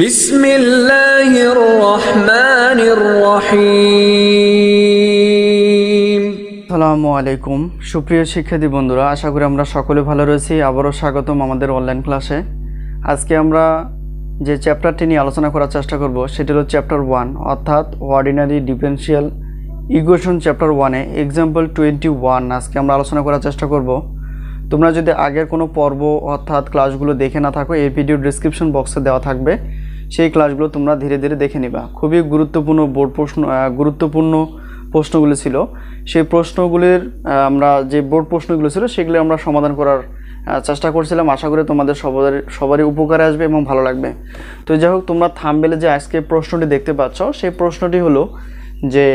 বিসমিল্লাহির রহমানির রহিম। আসসালামু আলাইকুম সুপ্রিয় শিক্ষার্থী বন্ধুরা, আশা করি আমরা সকলে ভালো রয়েছি। আবারও স্বাগতম আমাদের অনলাইন ক্লাসে। আজকে আমরা যে চ্যাপ্টারটি নিয়ে আলোচনা করার চেষ্টা করব সেটি হলো চ্যাপ্টার 1, অর্থাৎ অর্ডিনারি ডিফারেনশিয়াল ইকুয়েশন চ্যাপ্টার 1-এ এক্সাম্পল 21 আজকে আমরা আলোচনা করার চেষ্টা করব। তোমরা যদি আগের কোনো পর্ব অর্থাৎ ক্লাসগুলো দেখে না থাকো, এই ভিডিও ডিসক্রিপশন বক্সে দেওয়া থাকবে, সেই ক্লাসগুলো তোমরা ধীরে ধীরে দেখে নিবা। খুবই গুরুত্বপূর্ণ প্রশ্নগুলো ছিল। সেই প্রশ্নগুলির আমরা যে বোর্ড প্রশ্নগুলো ছিল সেগুলো আমরা সমাধান করার চেষ্টা করছিলাম। আশা করি তোমাদের সবারই উপকারে আসবে এবং ভালো লাগবে। তো যাই হোক, তোমরা থাম্বনেলে যে আজকে প্রশ্নটি দেখতে পাচ্ছ সেই প্রশ্নটি হলো যে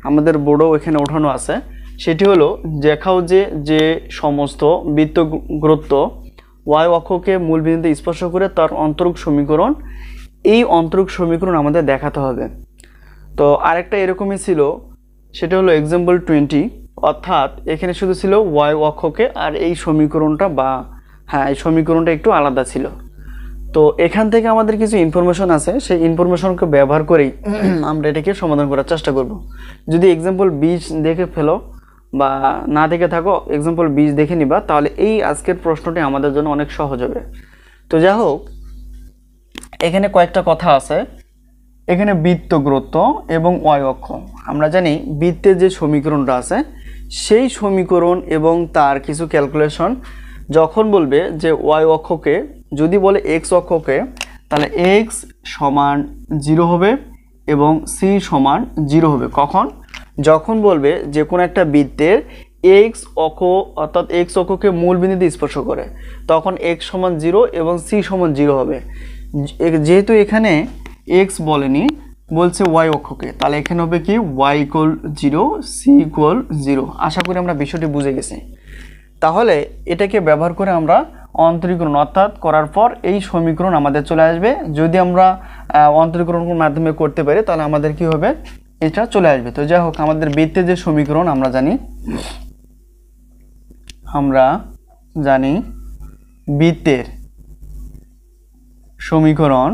আমাদের বোর্ডও এখানে ওঠানো আছে, সেটি হলো দেখাও যে সমস্ত বৃত্তগ্রস্ত ওয়াই অক্ষকে মূল বিন্দুতে স্পর্শ করে তার অন্তরক সমীকরণ, এই অন্তরক সমীকরণ আমাদের দেখাতে হবে। তো আরেকটা এরকমই ছিল, সেটা হলো এক্সাম্পল 20, অর্থাৎ এখানে শুধু ছিল ওয়াই অক্ষকে, আর এই সমীকরণটা এই সমীকরণটা একটু আলাদা ছিল। তো এখান থেকে আমাদের কিছু ইনফরমেশন আছে, সেই ইনফরমেশনকে ব্যবহার করেই আমরা এটাকে সমাধান করার চেষ্টা করব। যদি এক্সাম্পল 20 দেখে ফেলো বা না দেখে থাকো, এক্সাম্পল 20 দেখে নিবা, তাহলে এই আজকের প্রশ্নটি আমাদের জন্য অনেক সহজ হবে। তো যাই হোক, এখানে কয়েকটা কথা আছে। এখানে বৃত্তগ্রস্ত এবং ওয়াই অক্ষ, আমরা জানি বৃত্তের যে সমীকরণটা আছে সেই সমীকরণ এবং তার কিছু ক্যালকুলেশন যখন বলবে যে ওয়াই অক্ষকে যদি বলে এক্স অক্ষকে, তাহলে এক্স সমান 0 হবে এবং সি সমান 0 হবে। কখন? যখন বলবে যে কোনো একটা বৃত্তের এক্স অক্ষ অর্থাৎ এক্স অক্ষকে মূল বিন্দুতে স্পর্শ করে, তখন এক্স সমান 0 এবং সি সমান 0 হবে। যেহেতু এখানে এক্স বলেনি, বলছে ওয়াই অক্ষকে, তাহলে এখানে হবে কি ওয়াই ইকুয়াল 0, সি ইকুয়াল 0। আশা করি আমরা বিষয়টি বুঝে গেছি। তাহলে এটাকে ব্যবহার করে আমরা অন্তরীকরণ অর্থাৎ করার পর এই সমীকরণ আমাদের চলে আসবে। যদি আমরা অন্তরীকরণের মাধ্যমে করতে পারি তাহলে আমাদের কি হবে, এটা চলে আসবে। তো যাই হোক, আমাদের বৃত্তের যে সমীকরণ আমরা জানি বৃত্তের সমীকরণ।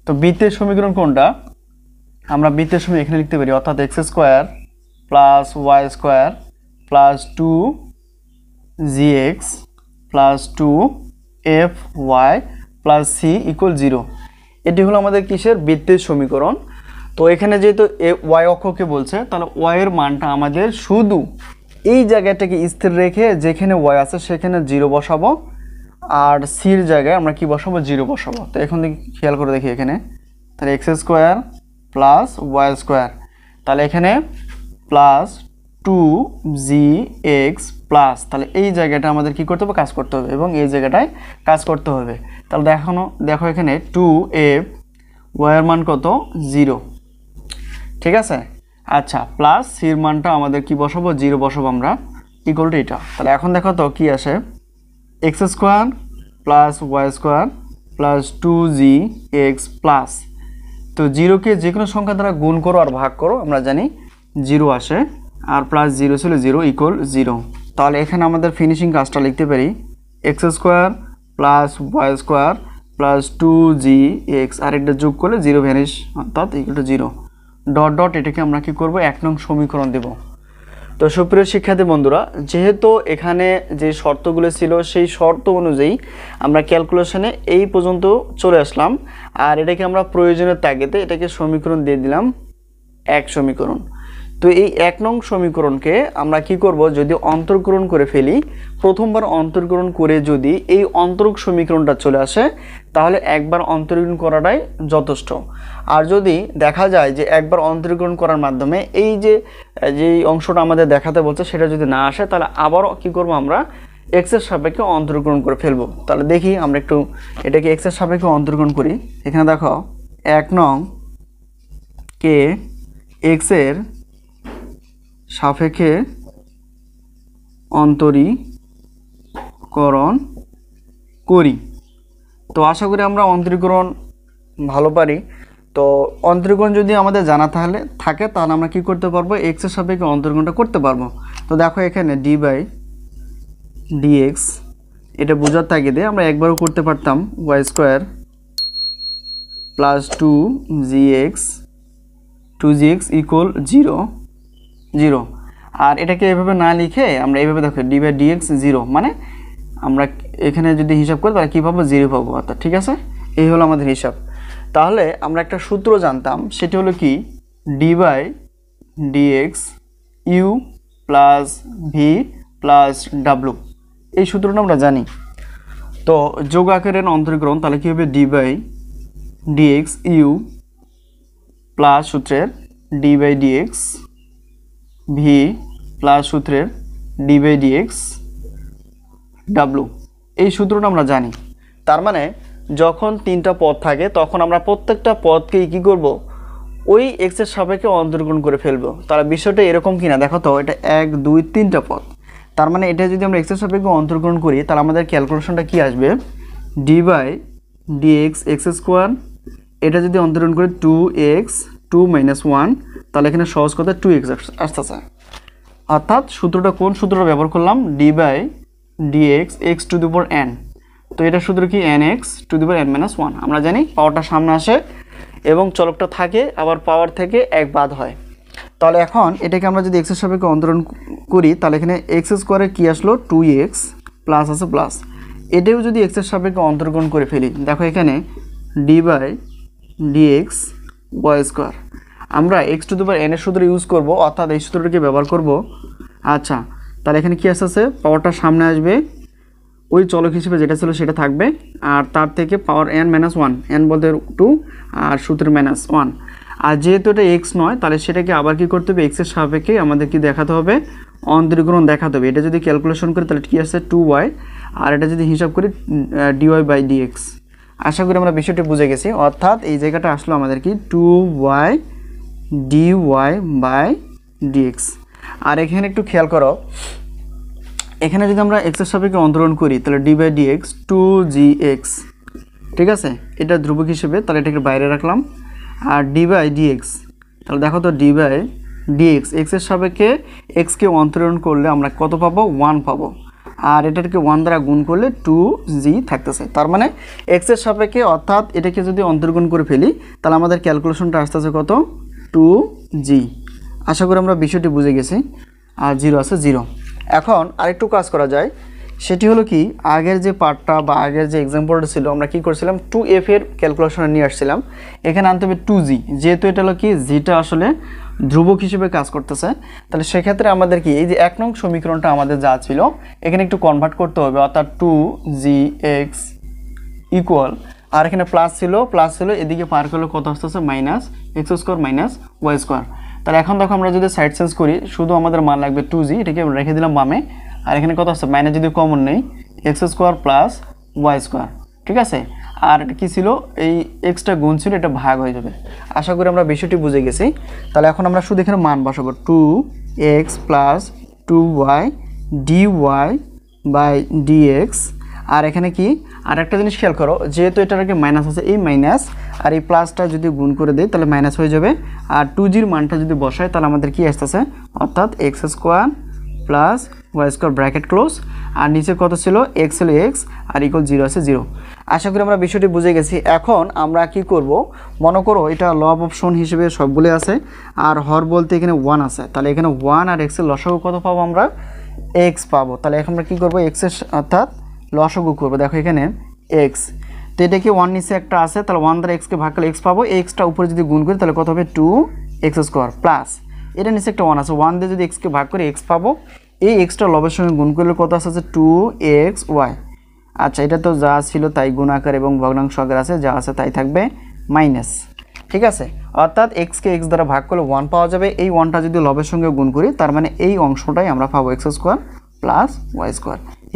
তো বৃত্তের সমীকরণ কোনটা? আমরা বৃত্তের সমীকরণ এখানে লিখতে পারি, অর্থাৎ X square plus Y square plus 2gx plus 2fy plus C equal 0। এটি হলো আমাদের কিসের বৃত্তের সমীকরণ। তো এখানে যেহেতু ওয়াই অক্ষকে বলছে, তাহলে ওয়াইয়ের মানটা আমাদের শুধু এই জায়গাটাকে স্থির রেখে যেখানে ওয়াই আছে সেখানে 0 বসাবো, আর সির জায়গায় আমরা কি বসাবো, 0 বসাবো। তো এখন দেখি, খেয়াল করে দেখি এখানে, তাহলে X square plus Y square, তাহলে এখানে প্লাস 2gx প্লাস, তাহলে এই জায়গাটা আমাদের কি করতে হবে, কাজ করতে হবে, এবং এই জায়গাটায় কাজ করতে হবে। তাহলে দেখো এখানে 2f ওয়াইয়ের মান কত, 0, ঠিক আছে। আচ্ছা, প্লাস সির মানটা আমাদের কি বসাবো, 0 বসাবো আমরা, ইকুয়াল টু এটা। তাহলে এখন দেখো তো কি আসে, X square plus Y square plus 2gx plus, তো 0কে যে কোনো সংখ্যা দ্বারা গুণ করো আর ভাগ করো, আমরা জানি 0 আসে, আর প্লাস 0 ছিল 0 ইকুয়াল 0। তাহলে এখানে আমাদের ফিনিশিং কাজটা লিখতে পারি, X square plus Y square plus 2gx, আর এটা যোগ করলে 0 ভ্যানিশ, অর্থাৎ ইকুয়াল টু 0 ডট ডট। এটাকে আমরা কি করব, 1 নং সমীকরণ দেব। তো সুপ্রিয় শিক্ষার্থী বন্ধুরা, যেহেতু এখানে যে শর্তগুলো ছিল সেই শর্ত অনুযায়ী আমরা ক্যালকুলেশনে এই পর্যন্ত চলে আসলাম, আর এটাকে আমরা প্রয়োজনের তাগিদে এটাকে সমীকরণ দিয়ে দিলাম 1 সমীকরণ। তো এই 1 নং সমীকরণকে আমরা কি করব, যদি অন্তর্করণ করে ফেলি, প্রথমবার অন্তর্করণ করে যদি এই অন্তরক সমীকরণটা চলে আসে, তাহলে একবার অন্তর্করণ করাটাই যথেষ্ট। আর যদি দেখা যায় যে একবার অন্তর্করণ করার মাধ্যমে এই যে অংশটা আমাদের দেখাতে বলছে সেটা যদি না আসে, তাহলে আবারও কি করব, আমরা এক্স এর সাপেক্ষে অন্তর্করণ করে ফেলবো। তাহলে দেখি আমরা একটু এটাকে এক্স এর সাপেক্ষে অন্তর্করণ করি। এখানে দেখো 1 নং কে এক্স এর সাপেক্ষে অন্তরীকরণ করি। তো আশা করি আমরা অন্তরীকরণ ভালো পারি। তো অন্তরীকরণ যদি আমাদের জানা থাকে তাহলে আমরা কি করতে পারবো, এক্স এর সাপেক্ষে অন্তরীকরণটা করতে পারবো। তো দেখো এখানে ডি বাই ডিএক্স, এটা বোঝার তাগিদে আমরা একবারও করতে পারতাম Y square plus 2gx equal 0 0। আর এটাকে এভাবে না লিখে আমরা এইভাবে দেখো d/dx 0, মানে আমরা এখানে যদি হিসাব করি তাহলে কী পাবো 0 পাবো অর্থাৎ। ঠিক আছে, এই হলো আমাদের হিসাব। তাহলে আমরা একটা সূত্র জানতাম, সেটি হলো কি d/dx u plus V plus W, এই সূত্রটা আমরা জানি। তো যোগ আকারের অন্তরীকরণ তাহলে কী হবে d/dx u প্লাস সূত্রের d/dx ভি প্লাস সূত্রের d/dx ডাব্লু, এই সূত্রটা আমরা জানি। তার মানে যখন তিনটা পদ থাকে তখন আমরা প্রত্যেকটা পদকেই কী করব, ওই এক্সের সাপেক্ষে অন্তরীকরণ করে ফেলবো। তাহলে বিষয়টা এরকম কিনা দেখো তো, এটা 1 2 3টা পদ। তার মানে এটা যদি আমরা এক্সের সাপেক্ষে অন্তরীকরণ করি তাহলে আমাদের ক্যালকুলেশনটা কি আসবে, d/dx x², এটা যদি অন্তরীকরণ করি 2x 2 - 1, তাহলে এখানে সহজ কথা 2x আসতেছে। অর্থাৎ সূত্রটা কোন সূত্রটা ব্যবহার করলাম, d/dx x⁴n। তো এটা সূত্র কি nx⁴n - 1। আমরা জানি পাওয়ারটা সামনে আসে এবং চলকটা থাকে, আবার পাওয়ার থেকে 1 বাদ হয়। তাহলে এখন এটাকে আমরা যদি এক্সের সাপেক্ষে অন্তরণ করি তাহলে এখানে x² কি আসলো 2x প্লাস আছে প্লাস, এটাও যদি এক্সের সাপেক্ষে অন্তরকরণ করে ফেলি দেখো এখানে d/dx y²। আমরা x⁴n এর সূত্র ইউজ করব, অর্থাৎ এই সূত্রটাকে ব্যবহার করব। আচ্ছা, তাহলে এখানে কি আসছে, পাওয়ারটা সামনে আসবে, ওই চলক হিসেবে যেটা ছিল সেটা থাকবে, আর তার থেকে পাওয়ার n - 1, n বলতে 2 আর সূত্রের -1। আর যেহেতু এটা x নয় তাহলে সেটাকে আবার কি করতে হবে, এক্সের সাপেক্ষে আমাদের কি দেখাতে হবে, অন্তরীকরণ দেখাতে হবে। এটা যদি ক্যালকুলেশন করি তাহলে কি আসছে 2y, আর এটা যদি হিসাব করি dy/dx। আশা করি আমরা বিষয়টি বুঝে গেছি। অর্থাৎ এই জায়গাটা আসলো আমাদের কি 2y dy/dx। আর এখানে একটু খেয়াল করো, এখানে যদি আমরা এক্সের সাপেক্ষে অন্তরণ করি তাহলে d/dx 2gx, ঠিক আছে, এটা ধ্রুবক হিসেবে, তাহলে এটাকে বাইরে রাখলাম। আর d/dx, তাহলে দেখো তো d/dx এক্সের সাপেক্ষে এক্সকে অন্তরণ করলে আমরা কত পাবো, 1 পাবো, আর এটাকে 1 দ্বারা গুণ করলে 2g থাকতেছে। তার মানে এক্সের সাপেক্ষে, অর্থাৎ এটাকে যদি অন্তর্গুণ করে ফেলি তাহলে আমাদের ক্যালকুলেশনটা আসতেছে কত, 2g। আশা করি আমরা বিষয়টি বুঝে গেছি। আর 0 আছে 0। এখন আরেকটু কাজ করা যায়, সেটি হলো কি আগের যে পার্টটা বা আগের যে এক্সাম্পলটা ছিল আমরা কি করছিলাম 2f এর ক্যালকুলেশনে নিয়ে আসছিলাম, এখানে আনতে হবে 2g। যেহেতু এটা হলো কি জিটা আসলে ধ্রুবক হিসেবে কাজ করতেছে, তাহলে সেক্ষেত্রে আমাদের কি এই যে 1 নং সমীকরণটা আমাদের যা ছিল এখানে একটু কনভার্ট করতে হবে, অর্থাৎ 2gx ইকুয়াল, আর এখানে প্লাস ছিল এদিকে পার করলে কত আসতেছে -x² - y²। তাহলে এখন দেখো আমরা যদি সাইড চেঞ্জ করি শুধু আমাদের মান লাগবে 2g, এটাকে রেখে দিলাম বামে, আর এখানে কত আসছে মাইনাস যদি কমন নেই x² প্লাস y², ঠিক আছে। আর এটা কি ছিল, এই এক্সটা গুণ ছিল, এটা ভাগ হয়ে যাবে। আশা করি আমরা বিষয়টি বুঝে গেছি। তাহলে এখন আমরা শুধু এখানে মান বসাবো 2x প্লাস 2y dy/dx। আর এখানে কি আর একটা জিনিস খেয়াল করো, যেহেতু এটাকে মাইনাস আছে, এই মাইনাস আর এই প্লাসটা যদি গুণ করে দেয় তাহলে মাইনাস হয়ে যাবে, আর 2gর মানটা যদি বসায় তাহলে আমাদের কি আসতেছে, অর্থাৎ x² plus y² bracket close, আর নিচে কত ছিল x ছিল x আর ইকুয়াল 0 আছে 0। আশা করি আমরা বিষয়টি বুঝে গেছি। এখন আমরা কি করব, মনে করো এটা লব অপশন হিসেবে সবগুলো আছে, আর হর বলতে এখানে 1 আছে, তাহলে এখানে 1 আর x এর লসাগু কত পাবো, আমরা x পাবো। তাহলে এখন আমরা কি করব, x এর অর্থাৎ লসাগু করব। দেখো এখানে x, তো এটাকে 1 নিচে একটা আছে, তাহলে 1 দ্বারা x কে ভাগ করলে x পাবো, এই xটা উপরে যদি গুণ করি তাহলে কত হবে 2x² প্লাস এটা নিচে একটা 1 আছে, 1 দিয়ে যদি x কে ভাগ করে x পাবো, এই xটা লবের সঙ্গে গুণ করলে কত আসছে 2xy। আচ্ছা, এটা তো যা ছিল তাই গুণাকার এবং ভগ্নাংশ আকার আছে, যা আছে তাই থাকবে মাইনাস, ঠিক আছে। অর্থাৎ x কে x দ্বারা ভাগ করলে 1 পাওয়া যাবে, এই 1টা যদি লবের সঙ্গে গুণ করি তার মানে এই অংশটাই আমরা পাবো x² প্লাস y²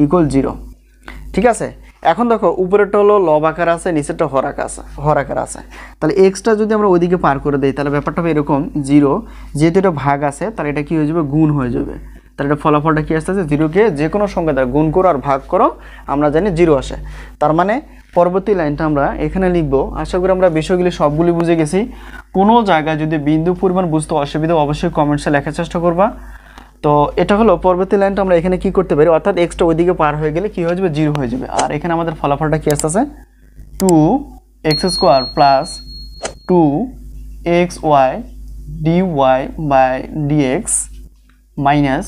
ইকুয়াল 0, ঠিক আছে। এখন দেখো উপরেরটা হলো লব আকার আছে, নিচেরটা হর আকার আছে, তাহলে এক্সটা যদি আমরা ওইদিকে পার করে দিই তাহলে ব্যাপারটা হবে এরকম 0, যেহেতু এটা ভাগ আছে তাহলে এটা কি হয়ে যাবে, গুণ হয়ে যাবে। তাহলে এটা ফলাফলটা কি আসতেছে, 0কে যে কোনো সংখ্যা দ্বারা গুণ করো আর ভাগ করো, আমরা জানি 0 আসে। তার মানে পরবর্তী লাইনটা আমরা এখানে লিখবো। আশা করি আমরা বিষয়গুলি সবগুলি বুঝে গেছি। কোনো জায়গায় যদি বিন্দু পরিমাণ বুঝতে অসুবিধা অবশ্যই কমেন্টসে লেখার চেষ্টা করবা। তো এটা হলো পরবর্তী লাইনটা আমরা এখানে কি করতে পারি, অর্থাৎ এক্সটা ওইদিকে পার হয়ে গেলে কি হয়ে যাবে, 0 হয়ে যাবে। আর এখানে আমাদের ফলাফলটা কি আসতেছে 2x² plus 2xy dy by dx minus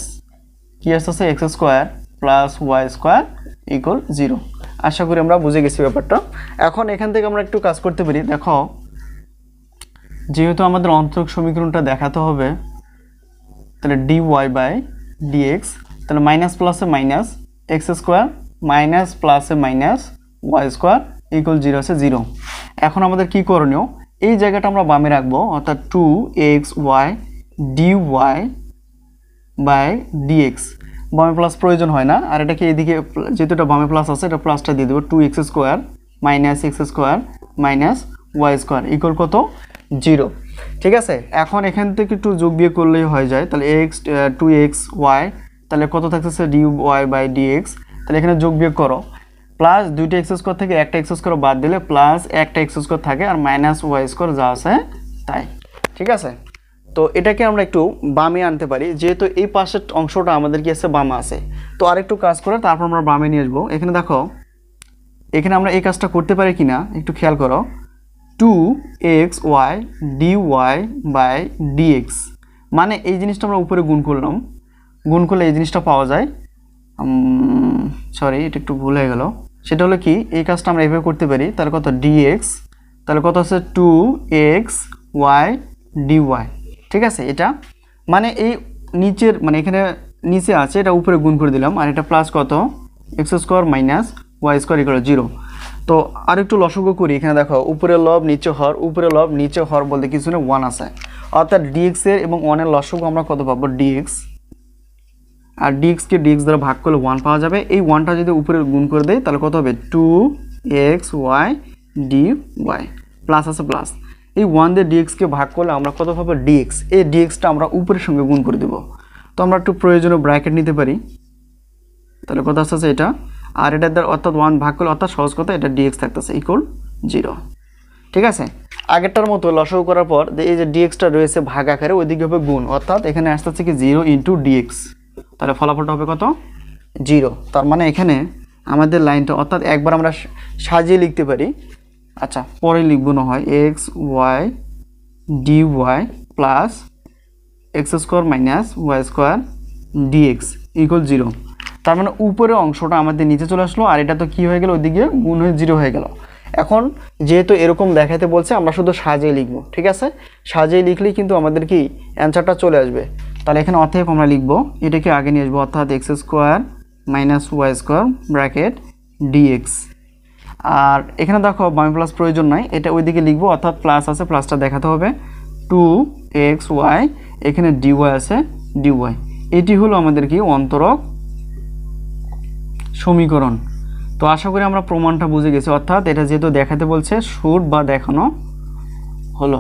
কি আসছে x square plus y square equal 0। আশা করি আমরা বুঝে গেছি ব্যাপারটা। এখন এখান থেকে আমরা একটু কাজ করতে পারি। দেখো যেহেতু আমাদের অন্তরক সমীকরণটা দেখাতে হবে, তাহলে dy বাই dx, তাহলে মাইনাস প্লাসে মাইনাস x স্কয়ার মাইনাস প্লাসে মাইনাস y স্কয়ার ইকুয়াল 0 আছে 0। এখন আমাদের কি করণীয়, এই জায়গাটা আমরা বামে রাখবো, অর্থাৎ 2xy dy বাই dx। বামে প্লাস প্রয়োজন হয় না, আর এটাকে এদিকে যেহেতু এটা বামে প্লাস আছে এটা প্লাসটা দিয়ে দেবো, 2x square minus x square minus y square equal কত 0। ঠিক আছে, এখন এখান থেকে একটু যোগ বিয়োগ করলেই হয়ে যায়। তাহলে2xy তাহলে কত থাকতেছে dy বাই dx, তাহলে এখানে যোগ বিয়োগ করো, প্লাস দুইটা এক্স স্কোয়ার থেকে একটা এক্স স্কোয়ার বাদ দিলে প্লাস একটা এক্স স্কোয়ার থাকে আর মাইনাস ওয়াই স্কোয়ার যা আছে তাই। ঠিক আছে, তো এটাকে আমরা একটু বামে আনতে পারি, যেহেতু এই পাশের অংশটা আমাদের কি আছে বামে আছে। তো আরেকটু কাজ করে তারপর আমরা বামে নিয়ে আসবো। এখানে দেখো এখানে আমরা এই কাজটা করতে পারি কিনা একটু খেয়াল করো, 2xy dy বাই dx, মানে এই জিনিসটা আমরা উপরে গুণ করলাম, গুণ করলে এই জিনিসটা পাওয়া যায়। সরি এটা একটু ভুল হয়ে গেল, সেটা হলো কি এই কাজটা আমরা এইভাবে করতে পারি। তাহলে কত dx, তাহলে কত আছে 2xy dy। ঠিক আছে, এটা মানে এই নিচের মানে এখানে নিচে আছে এটা উপরে গুণ করে দিলাম, আর এটা প্লাস কত X square minus Y square equal 0। তো আর একটু লসাগু করি। এখানে দেখো উপরে লব নিচে হর, উপরে লব নিচে হর বলতে কিছু না 1 আছে, অর্থাৎ dx এর এবং 1 এর লসাগু আমরা কত পাবো dx, আর dx কে dx দ্বারা ভাগ করলে 1 পাওয়া যাবে। এই 1টা যদি উপরে গুণ করে দেয় তাহলে কত হবে 2xy dy, প্লাস আছে প্লাস, এই 1 দিয়ে dx কে ভাগ করলে আমরা কত পাবো dx, এই dxটা আমরা উপরের সঙ্গে গুণ করে দেব। তো আমরা একটু প্রয়োজনীয় ব্র্যাকেট নিতে পারি, তাহলে কত আসছে এটা, আর এটা দ্বারা অর্থাৎ 1 ভাগ করলে অর্থাৎ সহজ কথা এটা dx থাকতেছে ইকুয়াল 0। ঠিক আছে, আগেরটার মতো লসাগু করার পর এই যে dxটা রয়েছে ভাগ আকারে ওইদিকে হবে গুণ, অর্থাৎ এখানে আসতেছে কি 0 ইন্টু dx, তাহলে ফলাফলটা হবে কত 0। তার মানে এখানে আমাদের লাইনটা অর্থাৎ একবার আমরা সাজিয়ে লিখতে পারি, আচ্ছা পরে লিখবো না হয় X Y D Y plus X square minus Y square DX equal 0। তার মানে উপরের অংশটা আমাদের নিচে চলে আসলো, আর এটা তো কি হয়ে গেল ওইদিকে গুণ হয়ে 0 হয়ে গেল। এখন যেহেতু এরকম দেখাতে বলছে আমরা শুধু সাজিয়ে লিখবো। ঠিক আছে, সাজিয়ে লিখলেই কিন্তু আমাদের কি অ্যান্সারটা চলে আসবে। তাহলে এখানে অতএব আমরা লিখবো এটাকে আগে নিয়ে আসবো, অর্থাৎ X square minus Y square bracket dx. আর এখানে দেখো বামে প্লাস প্রয়োজন নাই, এটা ওইদিকে লিখবো, অর্থাৎ প্লাস আছে প্লাসটা দেখাতে হবে, 2xy এখানে dy আছে dy। এটি হলো আমাদের কি অন্তরক সমীকরণ। তো আশা করি আমরা প্রমাণটা বুঝে গেছি, অর্থাৎ এটা যেহেতু দেখাতে বলছে শুট বা দেখানো হলো।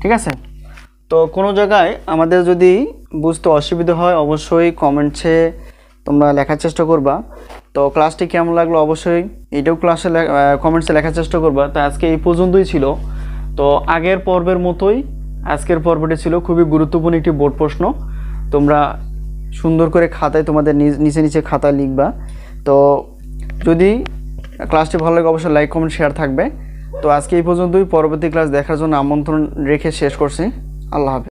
ঠিক আছে, তো কোনো জায়গায় আমাদের যদি বুঝতে অসুবিধা হয় অবশ্যই কমেন্টসে তোমরা লেখার চেষ্টা করবা। তো ক্লাসটি কেমন লাগলো অবশ্যই এটাও ক্লাসে কমেন্টসে লেখার চেষ্টা করবা। তো আজকে এই পর্যন্তই ছিল। তো আগের পর্বের মতোই আজকের পর্বটি ছিল খুবই গুরুত্বপূর্ণ একটি বোর্ড প্রশ্ন। তোমরা সুন্দর করে খাতায় তোমাদের নিচে নিচে খাতায় লিখবা। তো যদি ক্লাসটি ভালো লাগে অবশ্যই লাইক কমেন্ট শেয়ার থাকবে। তো আজকে এই পর্যন্তই, পরবর্তী ক্লাস দেখার জন্য আমন্ত্রণ রেখে শেষ করছি। আল্লাহ হাফেজ।